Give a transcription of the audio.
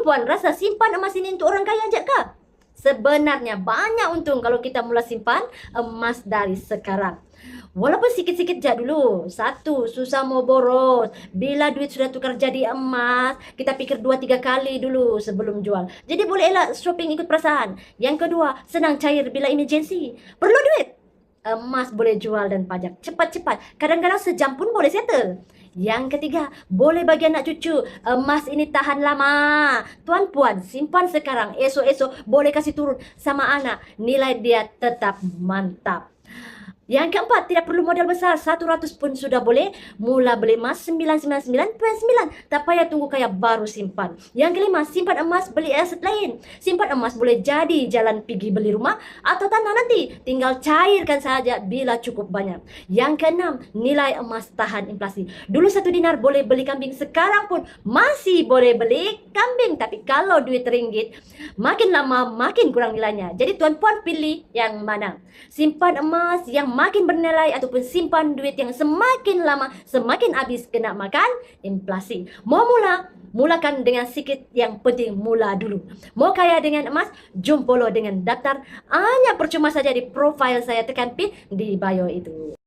Tuan-puan, rasa simpan emas ini untuk orang kaya je kah? Sebenarnya banyak untung kalau kita mula simpan emas dari sekarang. Walaupun sikit-sikit je dulu. Satu, susah mau boros. Bila duit sudah tukar jadi emas, kita pikir 2-3 kali dulu sebelum jual. Jadi boleh elak shopping ikut perasaan. Yang kedua, senang cair bila emergency. Perlu duit, emas boleh jual dan pajak. Cepat-cepat. Kadang-kadang sejam pun boleh settle. Yang ketiga, boleh bagi anak cucu. Emas ini tahan lama. Tuan-puan, simpan sekarang. Esok-esok boleh kasih turun sama anak. Nilai dia tetap mantap. Yang keempat, tidak perlu modal besar. 100 pun sudah boleh. Mula beli emas 999.9. Tak payah tunggu kaya baru simpan. Yang kelima, simpan emas beli aset lain. Simpan emas boleh jadi jalan pergi beli rumah atau tanah nanti. Tinggal cairkan saja bila cukup banyak. Yang keenam, nilai emas tahan inflasi. Dulu 1 dinar boleh beli kambing. Sekarang pun masih boleh beli kambing. Tapi kalau duit ringgit, makin lama makin kurang nilainya. Jadi tuan-puan pilih yang mana? Simpan emas yang makin bernilai ataupun simpan duit yang semakin lama semakin habis kena makan inflasi. Mau mula? Mulakan dengan sikit, yang penting mula dulu. Mau kaya dengan emas? Jom follow dengan daftar. Hanya percuma saja di profil saya, tekan pin di bio itu.